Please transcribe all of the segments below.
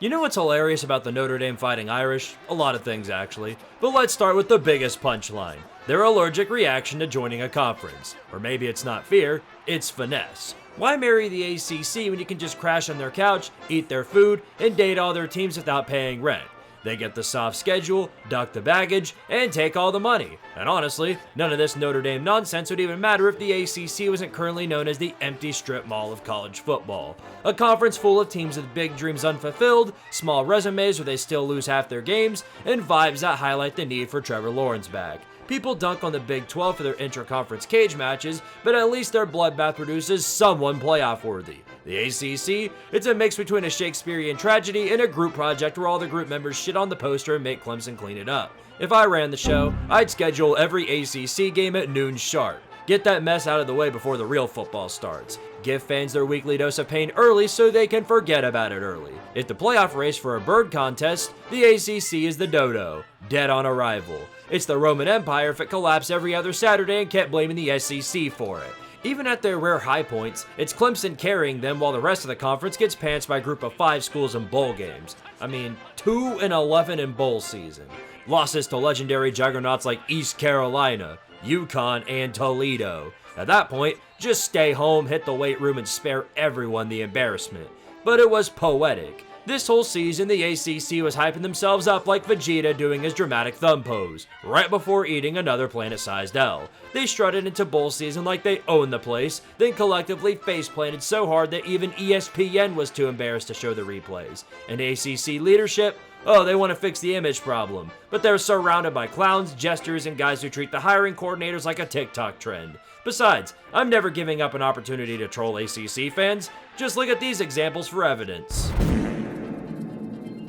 You know what's hilarious about the Notre Dame Fighting Irish? A lot of things, actually. But let's start with the biggest punchline. Their allergic reaction to joining a conference. Or maybe it's not fear, it's finesse. Why marry the ACC when you can just crash on their couch, eat their food, and date all their teams without paying rent? They get the soft schedule, duck the baggage, and take all the money. And honestly, none of this Notre Dame nonsense would even matter if the ACC wasn't currently known as the empty strip mall of college football. A conference full of teams with big dreams unfulfilled, small resumes where they still lose half their games, and vibes that highlight the need for Trevor Lawrence back. People dunk on the Big 12 for their intra-conference cage matches, but at least their bloodbath produces someone playoff-worthy. The ACC, it's a mix between a Shakespearean tragedy and a group project where all the group members shit on the poster and make Clemson clean it up. If I ran the show, I'd schedule every ACC game at noon sharp. Get that mess out of the way before the real football starts. Give fans their weekly dose of pain early so they can forget about it early. If the playoff race for a bird contest, the ACC is the dodo, dead on arrival. It's the Roman Empire if it collapsed every other Saturday and kept blaming the SEC for it. Even at their rare high points, it's Clemson carrying them while the rest of the conference gets pantsed by a group of 5 schools in bowl games. 2-11 in bowl season. Losses to legendary juggernauts like East Carolina, UConn, and Toledo. At that point, just stay home, hit the weight room, and spare everyone the embarrassment. But it was poetic. This whole season, the ACC was hyping themselves up like Vegeta doing his dramatic thumb pose, right before eating another planet-sized L. They strutted into bowl season like they owned the place, then collectively face-planted so hard that even ESPN was too embarrassed to show the replays. And ACC leadership? Oh, they want to fix the image problem, but they're surrounded by clowns, jesters, and guys who treat the hiring coordinators like a TikTok trend. Besides, I'm never giving up an opportunity to troll ACC fans. Just look at these examples for evidence.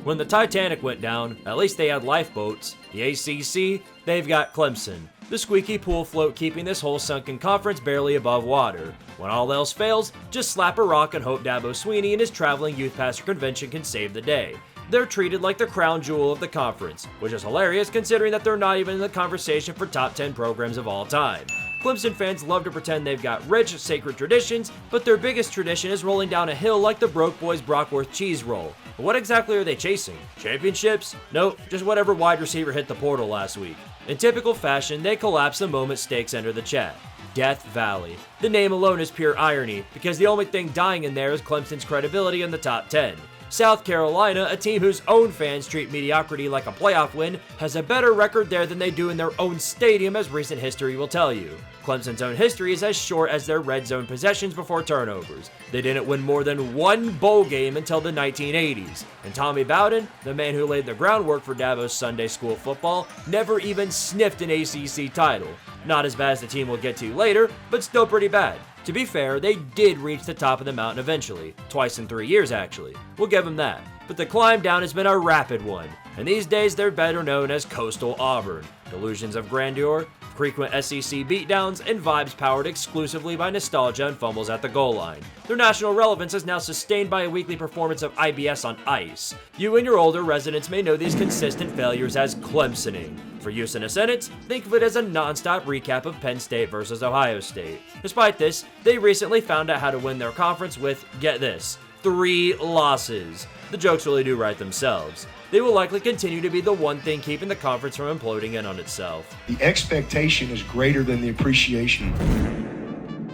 When the Titanic went down, at least they had lifeboats. The ACC, they've got Clemson, the squeaky pool float keeping this whole sunken conference barely above water. When all else fails, just slap a rock and hope Dabo Swinney and his traveling youth pastor convention can save the day. They're treated like the crown jewel of the conference, which is hilarious considering that they're not even in the conversation for top 10 programs of all time. Clemson fans love to pretend they've got rich, sacred traditions, but their biggest tradition is rolling down a hill like the Broke Boys Brockworth cheese roll. But what exactly are they chasing? Championships? Nope, just whatever wide receiver hit the portal last week. In typical fashion, they collapse the moment stakes enter the chat. Death Valley. The name alone is pure irony, because the only thing dying in there is Clemson's credibility in the top 10. South Carolina, a team whose own fans treat mediocrity like a playoff win, has a better record there than they do in their own stadium, as recent history will tell you. Clemson's own history is as short as their red zone possessions before turnovers. They didn't win more than one bowl game until the 1980s. And Tommy Bowden, the man who laid the groundwork for Dabo's Sunday school football, never even sniffed an ACC title. Not as bad as the team we'll get to later, but still pretty bad. To be fair, they did reach the top of the mountain eventually. Twice in 3 years, actually. We'll give them that. But the climb down has been a rapid one. And these days, they're better known as Coastal Auburn. Delusions of grandeur, frequent SEC beatdowns, and vibes powered exclusively by nostalgia and fumbles at the goal line. Their national relevance is now sustained by a weekly performance of IBS on ice. You and your older residents may know these consistent failures as Clemsoning. For use in a sentence, think of it as a non-stop recap of Penn State versus Ohio State. Despite this, they recently found out how to win their conference with, get this, 3 losses. The jokes really do write themselves. They will likely continue to be the one thing keeping the conference from imploding in on itself. The expectation is greater than the appreciation.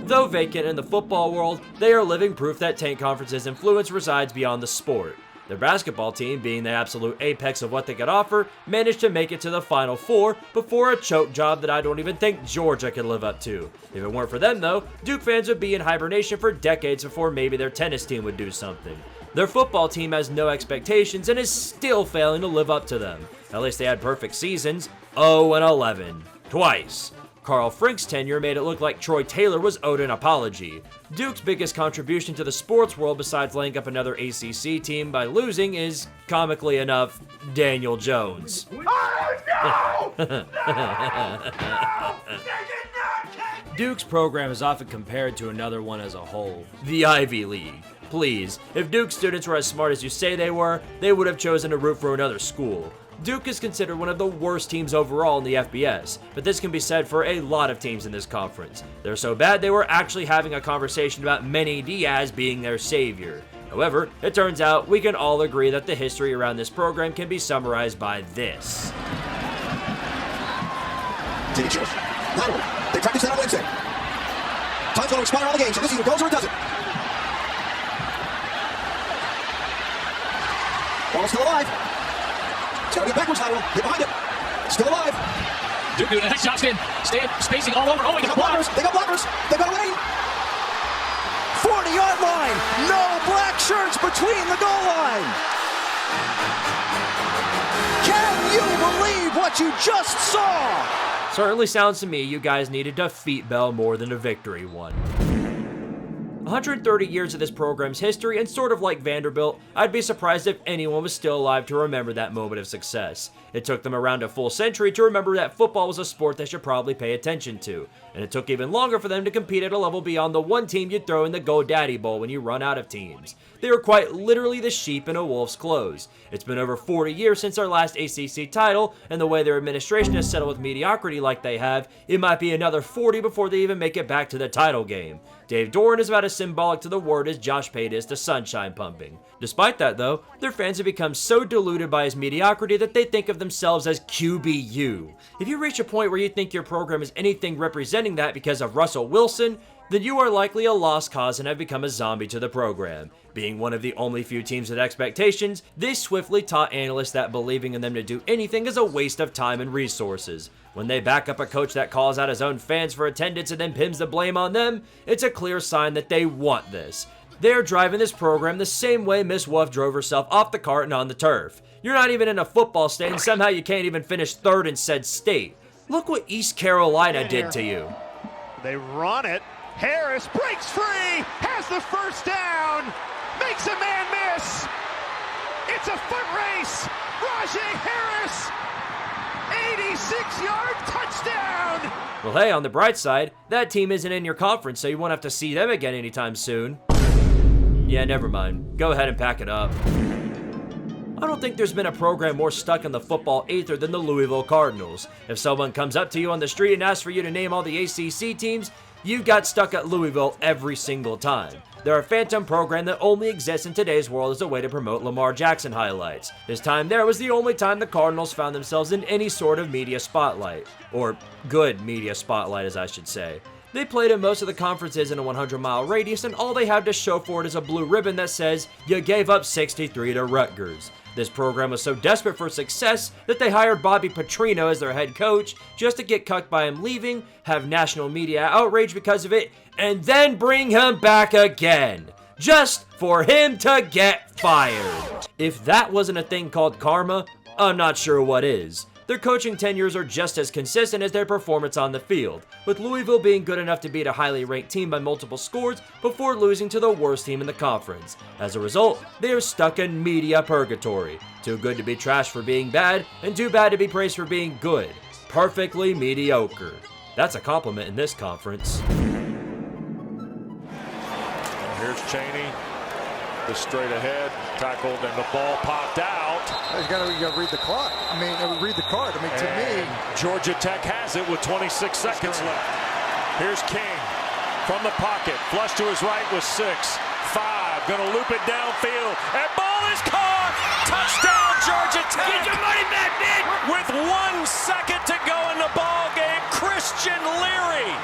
Though vacant in the football world, they are living proof that Tank Conference's influence resides beyond the sport. Their basketball team, being the absolute apex of what they could offer, managed to make it to the Final Four before a choke job that I don't even think Georgia could live up to. If it weren't for them though, Duke fans would be in hibernation for decades before maybe their tennis team would do something. Their football team has no expectations and is still failing to live up to them. At least they had perfect seasons, 0-11, twice. Carl Frink's tenure made it look like Troy Taylor was owed an apology. Duke's biggest contribution to the sports world besides laying up another ACC team by losing is, comically enough, Daniel Jones. Oh, no! Duke's program is often compared to another one as a whole, the Ivy League. Please, if Duke students were as smart as you say they were, they would have chosen to root for another school. Duke is considered one of the worst teams overall in the FBS, but this can be said for a lot of teams in this conference. They're so bad they were actually having a conversation about Manny Diaz being their savior. However, it turns out we can all agree that the history around this program can be summarized by this. They practice that on Wednesday. Time's going to expire on the game, so this either goes or it doesn't. Ball still alive. It's got to get backwards, Hyrule. Get behind it. Still alive. Duke, nice shot, spacing all over. Oh, he got blockers. They got blockers. They got a lane. 40-yard line. No black shirts between the goal line. Can you believe what you just saw? Certainly sounds to me you guys need a defeat bell more than a victory one. 130 years of this program's history, and sort of like Vanderbilt, I'd be surprised if anyone was still alive to remember that moment of success. It took them around a full century to remember that football was a sport they should probably pay attention to, and it took even longer for them to compete at a level beyond the one team you'd throw in the GoDaddy Bowl when you run out of teams. They were quite literally the sheep in a wolf's clothes. It's been over 40 years since our last ACC title, and the way their administration has settled with mediocrity like they have, it might be another 40 before they even make it back to the title game. Dave Doran is about as symbolic to the word as Josh Pate is to sunshine pumping. Despite that though, their fans have become so deluded by his mediocrity that they think of themselves as QBU. If you reach a point where you think your program is anything representing that because of Russell Wilson, then you are likely a lost cause and have become a zombie to the program. Being one of the only few teams with expectations, they swiftly taught analysts that believing in them to do anything is a waste of time and resources. When they back up a coach that calls out his own fans for attendance and then pins the blame on them, it's a clear sign that they want this. They're driving this program the same way Miss Wolf drove herself off the cart and on the turf. You're not even in a football state and somehow you can't even finish third in said state. Look what East Carolina did to you. They run it. Harris breaks free, has the first down, makes a man miss. It's a foot race. Rajay Harris, 86-yard touchdown. Well, hey, on the bright side, that team isn't in your conference, so you won't have to see them again anytime soon. Yeah, never mind. Go ahead and pack it up. I don't think there's been a program more stuck in the football aether than the Louisville Cardinals. If someone comes up to you on the street and asks for you to name all the ACC teams, you got stuck at Louisville every single time. They're a phantom program that only exists in today's world as a way to promote Lamar Jackson highlights. His time there was the only time the Cardinals found themselves in any sort of media spotlight. Or good media spotlight, as I should say. They played in most of the conferences in a 100-mile radius, and all they have to show for it is a blue ribbon that says, "You gave up 63 to Rutgers." This program was so desperate for success that they hired Bobby Petrino as their head coach just to get cucked by him leaving, have national media outrage because of it, and then bring him back again, just for him to get fired. If that wasn't a thing called karma, I'm not sure what is. Their coaching tenures are just as consistent as their performance on the field, with Louisville being good enough to beat a highly ranked team by multiple scores before losing to the worst team in the conference. As a result, they are stuck in media purgatory. Too good to be trashed for being bad, and too bad to be praised for being good. Perfectly mediocre. That's a compliment in this conference. Here's Chaney, the straight ahead, tackled, and the ball popped out. You gotta read the clock. Read the card. To me, Georgia Tech has it with 26 seconds left. Here's King from the pocket, flush to his right with 6, 5, gonna loop it downfield, and ball is caught. Touchdown, Georgia Tech. Get your money back, man. With 1 second to go in the ball game, Christian Leary.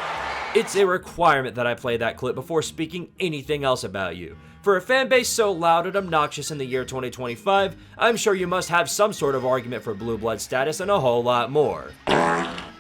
It's a requirement that I play that clip before speaking anything else about you. For a fan base so loud and obnoxious in the year 2025, I'm sure you must have some sort of argument for blue blood status and a whole lot more.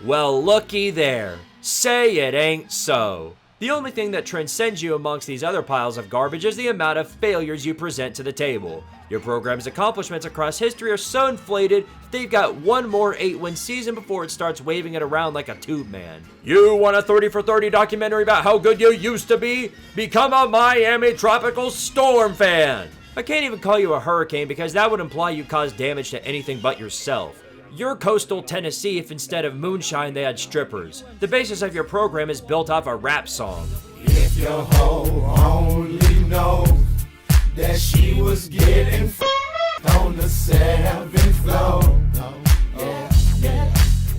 Well, looky there. Say it ain't so. The only thing that transcends you amongst these other piles of garbage is the amount of failures you present to the table. Your program's accomplishments across history are so inflated that they've got one more 8-win season before it starts waving it around like a tube man. You want a 30 for 30 documentary about how good you used to be? Become a Miami Tropical Storm fan! I can't even call you a hurricane because that would imply you caused damage to anything but yourself. You're coastal Tennessee if instead of moonshine they had strippers. The basis of your program is built off a rap song. If your hoe only knows that she was getting on the 7th floor.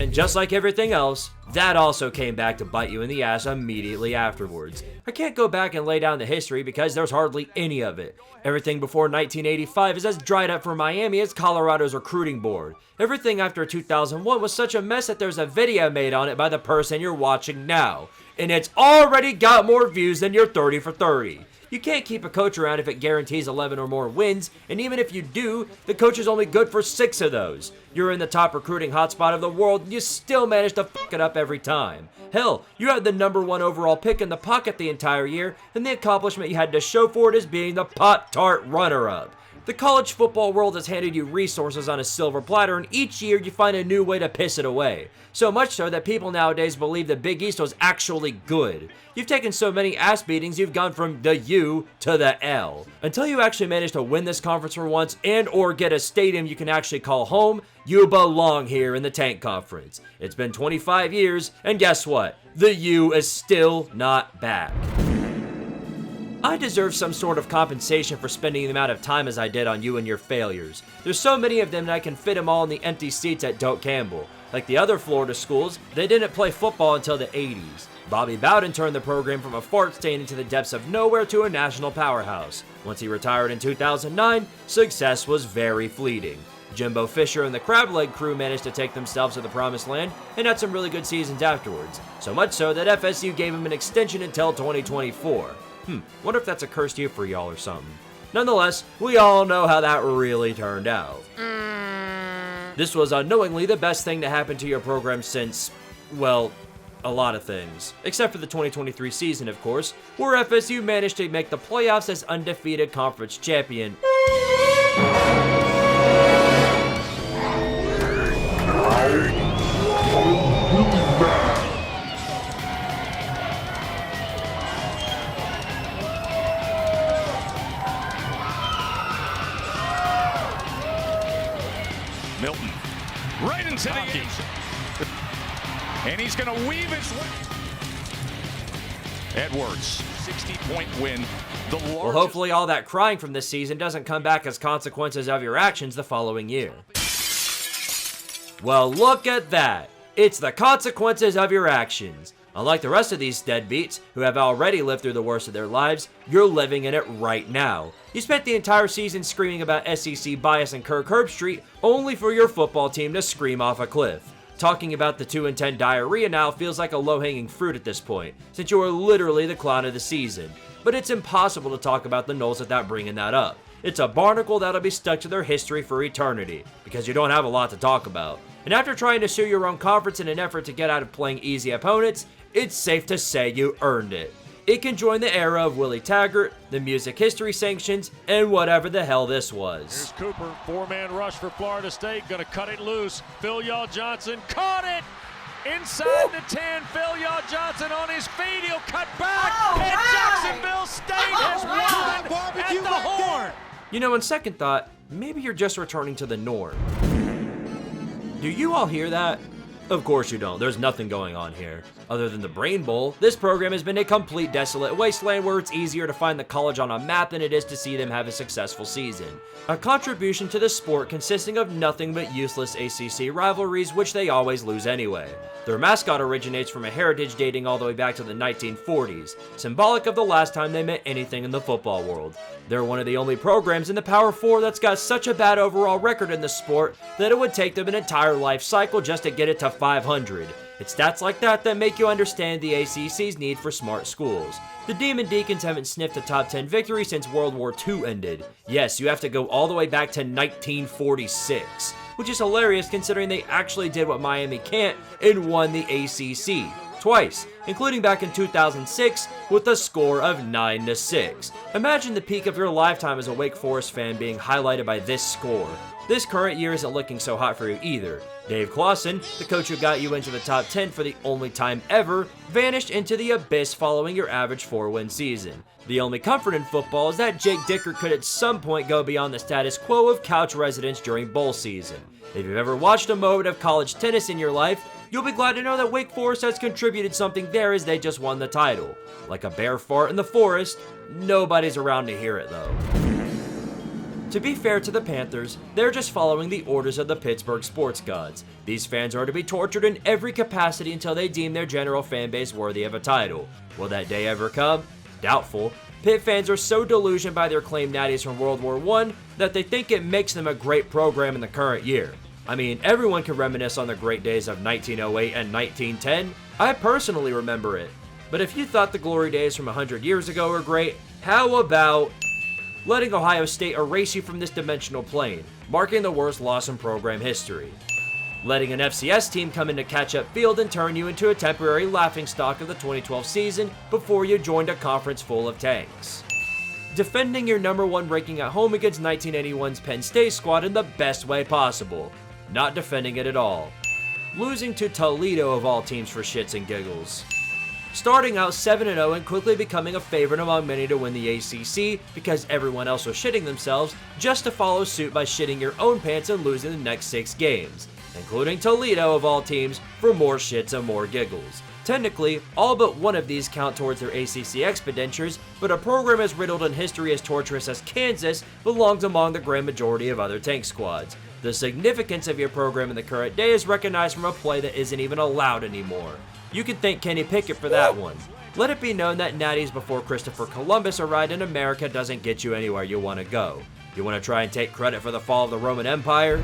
And just like everything else, that also came back to bite you in the ass immediately afterwards. I can't go back and lay down the history because there's hardly any of it. Everything before 1985 is as dried up for Miami as Colorado's recruiting board. Everything after 2001 was such a mess that there's a video made on it by the person you're watching now. And it's already got more views than your 30 for 30. You can't keep a coach around if it guarantees 11 or more wins, and even if you do, the coach is only good for 6 of those. You're in the top recruiting hotspot of the world, and you still manage to fuck it up every time. Hell, you had the #1 overall pick in the pocket the entire year, and the accomplishment you had to show for it is being the Pop-Tart runner-up. The college football world has handed you resources on a silver platter, and each year you find a new way to piss it away. So much so that people nowadays believe the Big East was actually good. You've taken so many ass beatings, you've gone from the U to the L. Until you actually manage to win this conference for once and or get a stadium you can actually call home, you belong here in the Tank Conference. It's been 25 years, and guess what? The U is still not back. I deserve some sort of compensation for spending the amount of time as I did on you and your failures. There's so many of them that I can fit them all in the empty seats at Doak Campbell. Like the other Florida schools, they didn't play football until the 80s. Bobby Bowden turned the program from a fart stain into the depths of nowhere to a national powerhouse. Once he retired in 2009, success was very fleeting. Jimbo Fisher and the Crab Leg crew managed to take themselves to the promised land and had some really good seasons afterwards. So much so that FSU gave him an extension until 2024. Wonder if that's a cursed year for y'all or something. Nonetheless, we all know how that really turned out. This was unknowingly the best thing to happen to your program since, well, a lot of things. Except for the 2023 season, of course, where FSU managed to make the playoffs as undefeated conference champion. Milton, right into the end. And he's going to weave his way. Edwards, 60-point win. Well, hopefully all that crying from this season doesn't come back as consequences of your actions the following year. Well, look at that. It's the consequences of your actions. Unlike the rest of these deadbeats, who have already lived through the worst of their lives, you're living in it right now. You spent the entire season screaming about SEC bias and Kirk Herbstreit, only for your football team to scream off a cliff. Talking about the 2-10 diarrhea now feels like a low-hanging fruit at this point, since you are literally the clown of the season. But it's impossible to talk about the Noles without bringing that up. It's a barnacle that'll be stuck to their history for eternity, because you don't have a lot to talk about. And after trying to sue your own conference in an effort to get out of playing easy opponents, it's safe to say you earned it. It can join the era of Willie Taggart, the music history sanctions, and whatever the hell this was. Here's Cooper, 4-man rush for Florida State, gonna cut it loose. Phil Yaw-Johnson caught it! Inside the 10, Phil Yaw-Johnson on his feet, he'll cut back, and Jacksonville State has won at the horn! You know, on second thought, maybe you're just returning to the norm. Do you all hear that? Of course you don't. There's nothing going on here. Other than the Brain Bowl, this program has been a complete desolate wasteland where it's easier to find the college on a map than it is to see them have a successful season. A contribution to the sport consisting of nothing but useless ACC rivalries, which they always lose anyway. Their mascot originates from a heritage dating all the way back to the 1940s, symbolic of the last time they meant anything in the football world. They're one of the only programs in the Power 4 that's got such a bad overall record in the sport that it would take them an entire life cycle just to get it to 500. It's stats like that that make you understand the ACC's need for smart schools. The Demon Deacons haven't sniffed a top 10 victory since World War II ended. Yes, you have to go all the way back to 1946, which is hilarious considering they actually did what Miami can't and won the ACC. Twice, including back in 2006 with a score of 9-6. Imagine the peak of your lifetime as a Wake Forest fan being highlighted by this score. This current year isn't looking so hot for you either. Dave Clawson, the coach who got you into the top 10 for the only time ever, vanished into the abyss following your average 4-win season. The only comfort in football is that Jake Dicker could at some point go beyond the status quo of couch residence during bowl season. If you've ever watched a moment of college tennis in your life, you'll be glad to know that Wake Forest has contributed something there as they just won the title. Like a bear fart in the forest, nobody's around to hear it though. To be fair to the Panthers, they're just following the orders of the Pittsburgh sports gods. These fans are to be tortured in every capacity until they deem their general fan base worthy of a title. Will that day ever come? Doubtful. Pitt fans are so delusioned by their claimed natties from World War I that they think it makes them a great program in the current year. I mean, everyone can reminisce on the great days of 1908 and 1910. I personally remember it. But if you thought the glory days from 100 years ago were great, how about letting Ohio State erase you from this dimensional plane, marking the worst loss in program history? Letting an FCS team come into catch-up field and turn you into a temporary laughingstock of the 2012 season before you joined a conference full of tanks. Defending your #1 ranking at home against 1981's Penn State squad in the best way possible. Not defending it at all. Losing to Toledo of all teams for shits and giggles. Starting out 7-0 and quickly becoming a favorite among many to win the ACC because everyone else was shitting themselves, just to follow suit by shitting your own pants and losing the next 6 games, including Toledo of all teams for more shits and more giggles. Technically, all but one of these count towards their ACC expenditures, but a program as riddled in history as torturous as Kansas belongs among the grand majority of other tank squads. The significance of your program in the current day is recognized from a play that isn't even allowed anymore. You can thank Kenny Pickett for that one. Let it be known that natties before Christopher Columbus arrived in America doesn't get you anywhere you want to go. You want to try and take credit for the fall of the Roman Empire?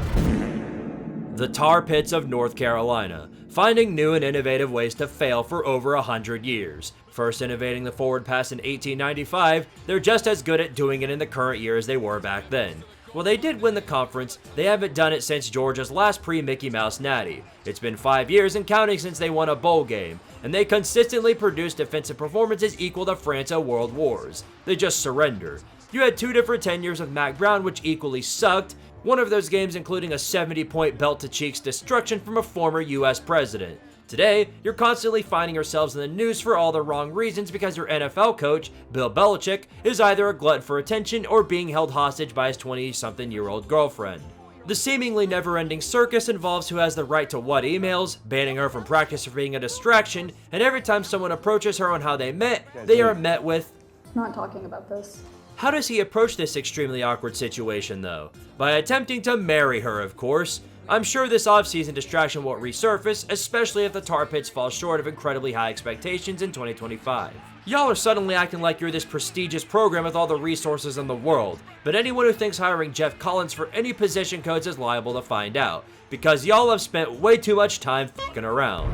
The Tar Pits of North Carolina, finding new and innovative ways to fail for over 100 years. First innovating the forward pass in 1895, they're just as good at doing it in the current year as they were back then. While they did win the conference, they haven't done it since Georgia's last pre-Mickey Mouse natty. It's been 5 years and counting since they won a bowl game, and they consistently produce defensive performances equal to France at World Wars. They just surrender. You had 2 different tenures of Mac Brown which equally sucked, one of those games including a 70-point belt-to-cheeks destruction from a former US president. Today, you're constantly finding yourselves in the news for all the wrong reasons because your NFL coach, Bill Belichick, is either a glutton for attention or being held hostage by his 20-something-year-old girlfriend. The seemingly never-ending circus involves who has the right to what emails, banning her from practice for being a distraction, and every time someone approaches her on how they met, they are met with, "Not talking about this." How does he approach this extremely awkward situation though? By attempting to marry her, of course. I'm sure this offseason distraction won't resurface, especially if the Tar Pits fall short of incredibly high expectations in 2025. Y'all are suddenly acting like you're this prestigious program with all the resources in the world, but anyone who thinks hiring Jeff Collins for any position codes is liable to find out, because y'all have spent way too much time f***ing around.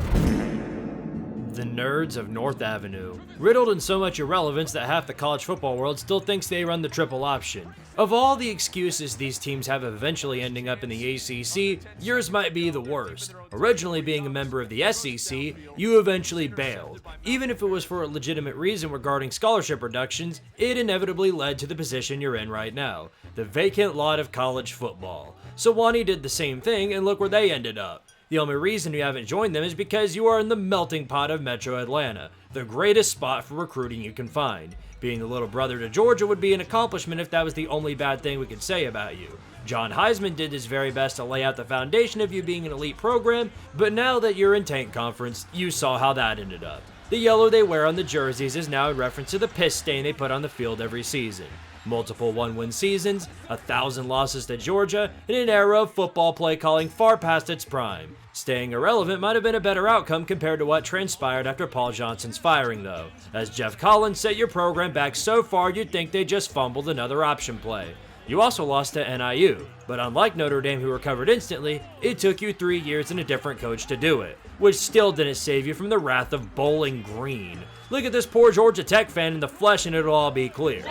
The nerds of North Avenue. Riddled in so much irrelevance that half the college football world still thinks they run the triple option. Of all the excuses these teams have of eventually ending up in the ACC, yours might be the worst. Originally being a member of the SEC, you eventually bailed. Even if it was for a legitimate reason regarding scholarship reductions, it inevitably led to the position you're in right now, the vacant lot of college football. Sewanee did the same thing, and look where they ended up. The only reason you haven't joined them is because you are in the melting pot of Metro Atlanta, the greatest spot for recruiting you can find. Being the little brother to Georgia would be an accomplishment if that was the only bad thing we could say about you. John Heisman did his very best to lay out the foundation of you being an elite program, but now that you're in Tank Conference, you saw how that ended up. The yellow they wear on the jerseys is now a reference to the piss stain they put on the field every season. Multiple one-win seasons, 1,000 losses to Georgia, and an era of football play calling far past its prime. Staying irrelevant might have been a better outcome compared to what transpired after Paul Johnson's firing though, as Jeff Collins set your program back so far you'd think they just fumbled another option play. You also lost to NIU, but unlike Notre Dame who recovered instantly, it took you 3 years and a different coach to do it, which still didn't save you from the wrath of Bowling Green. Look at this poor Georgia Tech fan in the flesh and it'll all be clear.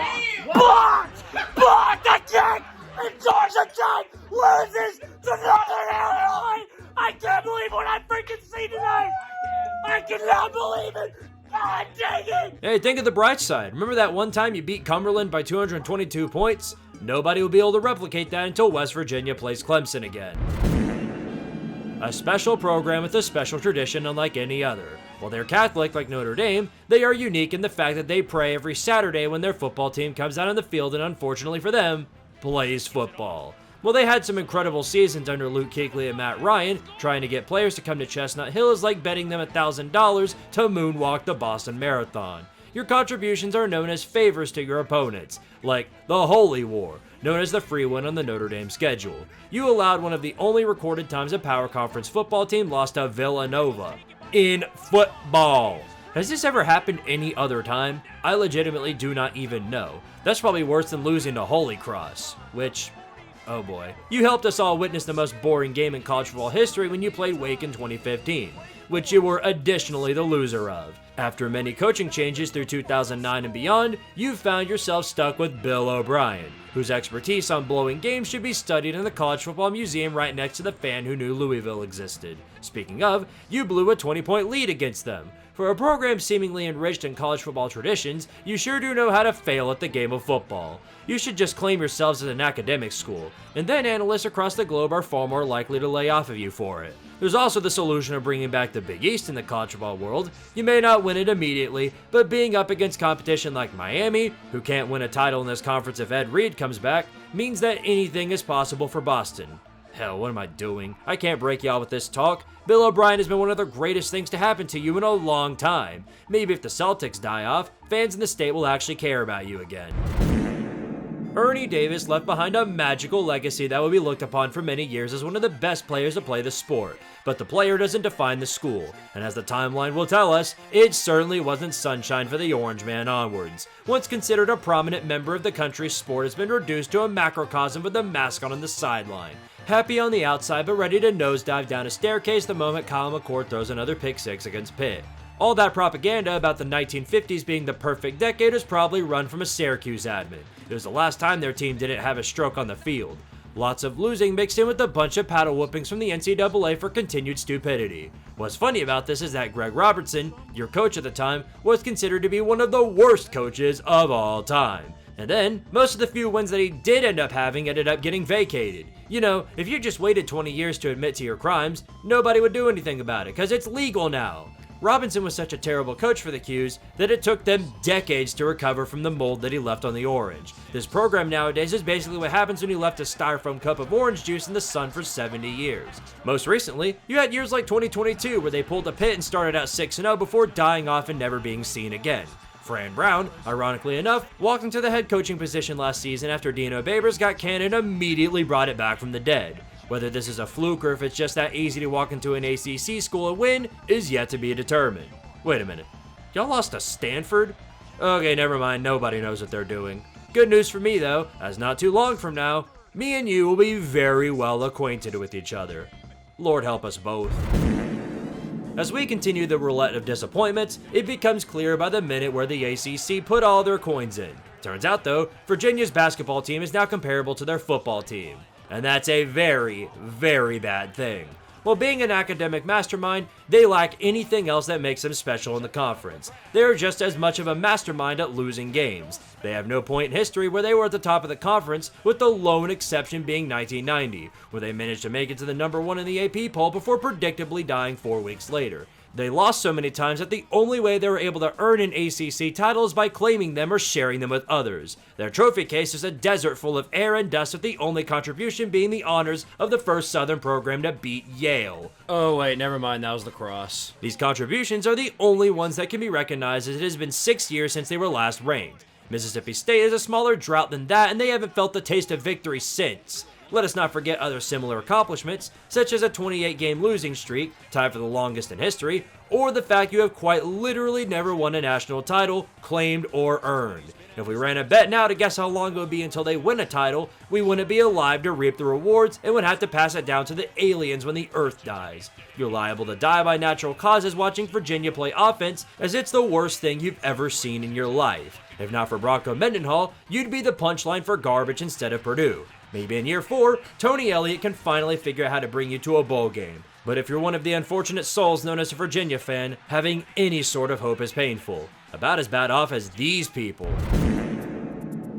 Blocked the kick, and Georgia Tech loses to Northern Illinois. I can't believe what I freaking see tonight. I cannot believe it. God dang it. Hey, think of the bright side. Remember that one time you beat Cumberland by 222 points? Nobody will be able to replicate that until West Virginia plays Clemson again. A special program with a special tradition unlike any other. While they're Catholic like Notre Dame, they are unique in the fact that they pray every Saturday when their football team comes out on the field and unfortunately for them, plays football. Well, they had some incredible seasons under Luke Kuechly and Matt Ryan. Trying to get players to come to Chestnut Hill is like betting them $1,000 to moonwalk the Boston Marathon. Your contributions are known as favors to your opponents, like the Holy War. known as the free one on the Notre Dame schedule. You allowed one of the only recorded times a power conference football team lost to Villanova. In football. Has this ever happened any other time? I legitimately do not even know. That's probably worse than losing to Holy Cross, which, oh boy. You helped us all witness the most boring game in college football history when you played Wake in 2015, which you were additionally the loser of. After many coaching changes through 2009 and beyond, you've found yourself stuck with Bill O'Brien, whose expertise on blowing games should be studied in the College Football Museum right next to the fan who knew Louisville existed. Speaking of, you blew a 20-point lead against them. For a program seemingly enriched in college football traditions, you sure do know how to fail at the game of football. You should just claim yourselves as an academic school, and then analysts across the globe are far more likely to lay off of you for it. There's also the solution of bringing back the Big East in the college football world. You may not win it immediately, but being up against competition like Miami, who can't win a title in this conference if Ed Reed comes back, means that anything is possible for Boston. Hell, what am I doing? I can't break y'all with this talk. Bill O'Brien has been one of the greatest things to happen to you in a long time. Maybe if the Celtics die off, fans in the state will actually care about you again. Ernie Davis left behind a magical legacy that will be looked upon for many years as one of the best players to play the sport. But the player doesn't define the school, and as the timeline will tell us, it certainly wasn't sunshine for the Orange Man onwards. Once considered a prominent member of the country's sport has been reduced to a macrocosm with a mascot on the sideline. Happy on the outside but ready to nosedive down a staircase the moment Kyle McCord throws another pick six against Pitt. All that propaganda about the 1950s being the perfect decade is probably run from a Syracuse admin. It was the last time their team didn't have a stroke on the field. Lots of losing mixed in with a bunch of paddle whoopings from the NCAA for continued stupidity. What's funny about this is that Greg Robertson, your coach at the time, was considered to be one of the worst coaches of all time. And then, most of the few wins that he did end up having ended up getting vacated. You know, if you just waited 20 years to admit to your crimes, nobody would do anything about it, because it's legal now. Robinson was such a terrible coach for the Qs that it took them decades to recover from the mold that he left on the Orange. This program nowadays is basically what happens when you left a styrofoam cup of orange juice in the sun for 70 years. Most recently, you had years like 2022 where they pulled a Pitt and started out 6-0 before dying off and never being seen again. Fran Brown, ironically enough, walked into the head coaching position last season after Dino Babers got canned and immediately brought it back from the dead. Whether this is a fluke or if it's just that easy to walk into an ACC school and win is yet to be determined. Wait a minute, y'all lost to Stanford? Okay, never mind, nobody knows what they're doing. Good news for me though, as not too long from now, me and you will be very well acquainted with each other. Lord help us both. As we continue the roulette of disappointments, it becomes clear by the minute where the ACC put all their coins in. Turns out though, Virginia's basketball team is now comparable to their football team. And that's a very, very bad thing. While being an academic mastermind, they lack anything else that makes them special in the conference. They are just as much of a mastermind at losing games. They have no point in history where they were at the top of the conference, with the lone exception being 1990, where they managed to make it to the number 1 in the AP poll before predictably dying 4 weeks later. They lost so many times that the only way they were able to earn an ACC title is by claiming them or sharing them with others. Their trophy case is a desert full of air and dust, with the only contribution being the honors of the first Southern program to beat Yale. Oh wait, never mind, that was lacrosse. These contributions are the only ones that can be recognized, as it has been 6 years since they were last ranked. Mississippi State is a smaller drought than that, and they haven't felt the taste of victory since. Let us not forget other similar accomplishments, such as a 28-game losing streak, tied for the longest in history, or the fact you have quite literally never won a national title, claimed or earned. If we ran a bet now to guess how long it would be until they win a title, we wouldn't be alive to reap the rewards and would have to pass it down to the aliens when the earth dies. You're liable to die by natural causes watching Virginia play offense, as it's the worst thing you've ever seen in your life. If not for Bronco Mendenhall, you'd be the punchline for garbage instead of Purdue. Maybe in year 4, Tony Elliott can finally figure out how to bring you to a bowl game. But if you're one of the unfortunate souls known as a Virginia fan, having any sort of hope is painful. About as bad off as these people.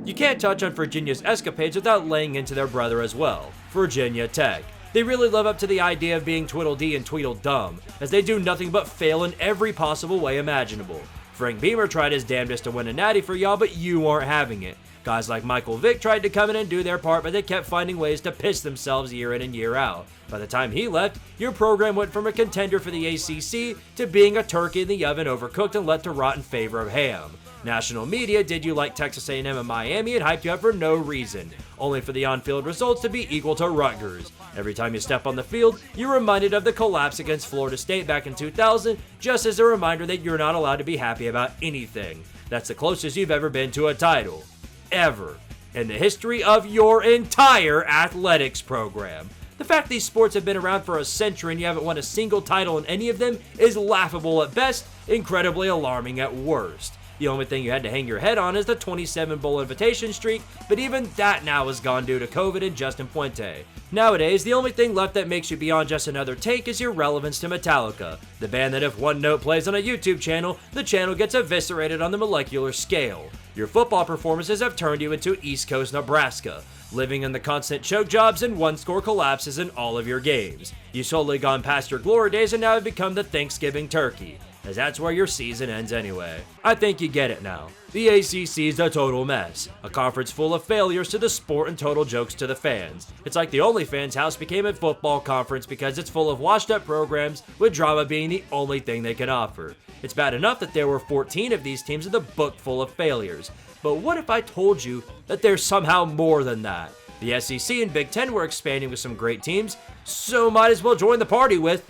You can't touch on Virginia's escapades without laying into their brother as well, Virginia Tech. They really live up to the idea of being Tweedledee and Tweedledum, as they do nothing but fail in every possible way imaginable. Frank Beamer tried his damnedest to win a natty for y'all, but you aren't having it. Guys like Michael Vick tried to come in and do their part, but they kept finding ways to piss themselves year in and year out. By the time he left, your program went from a contender for the ACC to being a turkey in the oven, overcooked and let to rot in favor of ham. National media did you like Texas A&M and Miami and hyped you up for no reason, only for the on-field results to be equal to Rutgers. Every time you step on the field, you're reminded of the collapse against Florida State back in 2000, just as a reminder that you're not allowed to be happy about anything. That's the closest you've ever been to a title. Ever. In the history of your entire athletics program. The fact these sports have been around for a century and you haven't won a single title in any of them is laughable at best, incredibly alarming at worst. The only thing you had to hang your head on is the 27 bowl invitation streak, but even that now is gone due to COVID and Justin Fuente. Nowadays, the only thing left that makes you beyond just another take is your relevance to Metallica, the band that if one note plays on a YouTube channel, the channel gets eviscerated on the molecular scale. Your football performances have turned you into East Coast Nebraska, living in the constant choke jobs and one-score collapses in all of your games. You've solely gone past your glory days and now have become the Thanksgiving turkey, as that's where your season ends anyway. I think you get it now. The ACC is a total mess, a conference full of failures to the sport and total jokes to the fans. It's like the OnlyFans house became a football conference because it's full of washed-up programs, with drama being the only thing they can offer. It's bad enough that there were 14 of these teams in the book full of failures, but what if I told you that there's somehow more than that? The SEC and Big Ten were expanding with some great teams, so might as well join the party with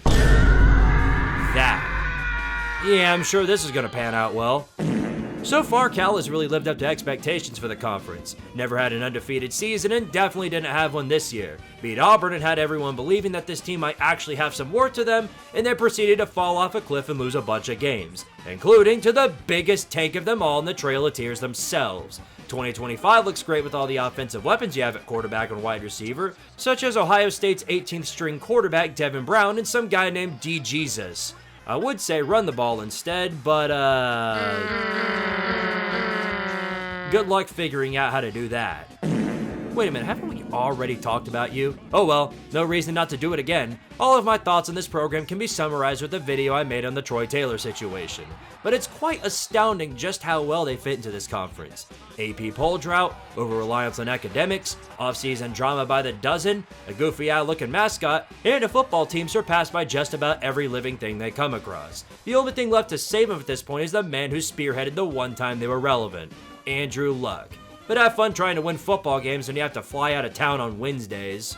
that. Yeah, I'm sure this is going to pan out well. So far, Cal has really lived up to expectations for the conference. Never had an undefeated season and definitely didn't have one this year. Beat Auburn and had everyone believing that this team might actually have some worth to them, and then proceeded to fall off a cliff and lose a bunch of games, including to the biggest tank of them all in the Trail of Tears themselves. 2025 looks great with all the offensive weapons you have at quarterback and wide receiver, such as Ohio State's 18th string quarterback Devin Brown and some guy named D. Jesus. I would say run the ball instead, but good luck figuring out how to do that. Wait a minute, haven't we already talked about you? Oh well, no reason not to do it again. All of my thoughts on this program can be summarized with a video I made on the Troy Taylor situation. But it's quite astounding just how well they fit into this conference. AP poll drought, over-reliance on academics, off-season drama by the dozen, a goofy-eye-looking mascot, and a football team surpassed by just about every living thing they come across. The only thing left to save them at this point is the man who spearheaded the one time they were relevant, Andrew Luck. But have fun trying to win football games when you have to fly out of town on Wednesdays.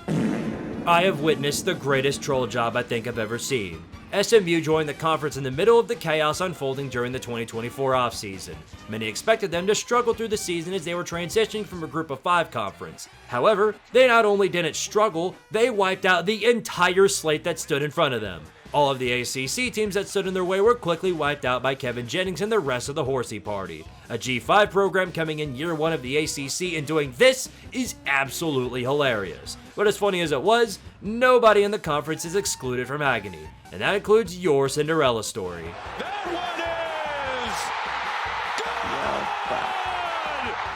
I have witnessed the greatest troll job I think I've ever seen. SMU joined the conference in the middle of the chaos unfolding during the 2024 offseason. Many expected them to struggle through the season as they were transitioning from a group of 5 conference. However, they not only didn't struggle, they wiped out the entire slate that stood in front of them. All of the ACC teams that stood in their way were quickly wiped out by Kevin Jennings and the rest of the horsey party. A G5 program coming in year 1 of the ACC and doing this is absolutely hilarious. But as funny as it was, nobody in the conference is excluded from agony. And that includes your Cinderella story.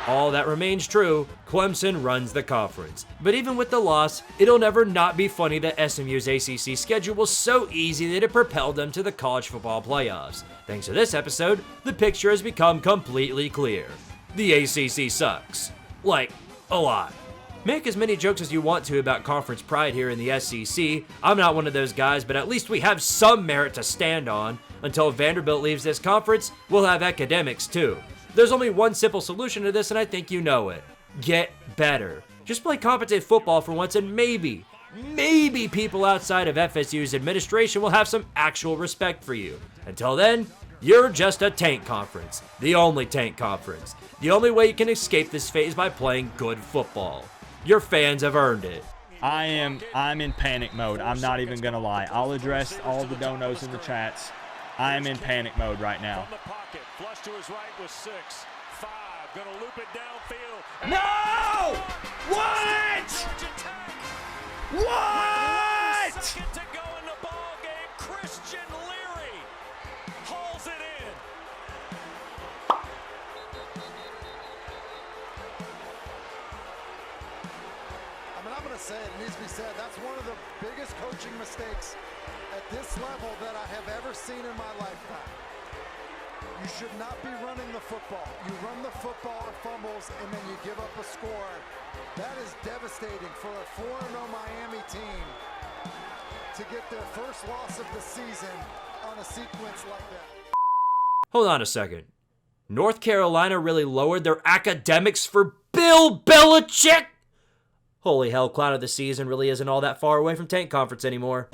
All that remains true, Clemson runs the conference. But even with the loss, it'll never not be funny that SMU's ACC schedule was so easy that it propelled them to the college football playoffs. Thanks to this episode, the picture has become completely clear. The ACC sucks. Like, a lot. Make as many jokes as you want to about conference pride here in the SEC. I'm not one of those guys, but at least we have some merit to stand on. Until Vanderbilt leaves this conference, we'll have academics too. There's only one simple solution to this, and I think you know it. Get better. Just play competent football for once, and maybe people outside of FSU's administration will have some actual respect for you. Until then, you're just a tank conference. The only tank conference. The only way you can escape this phase by playing good football. Your fans have earned it. I'm in panic mode. I'm not even gonna lie. I'll address all the donos in the chats. I'm in panic mode right now. Flush to his right with 6, 5, gonna loop it downfield. No! What? What? Second to go in the ball game. Christian Leary hauls it in. I mean, I'm going to say it needs to be said. That's one of the biggest coaching mistakes at this level that I have ever seen in my lifetime. You should not be running the football. You run the football, it fumbles, and then you give up a score. That is devastating for a 4-0 Miami team to get their first loss of the season on a sequence like that. Hold on a second. North Carolina really lowered their academics for Bill Belichick? Holy hell, clown of the season really isn't all that far away from Tank Conference anymore.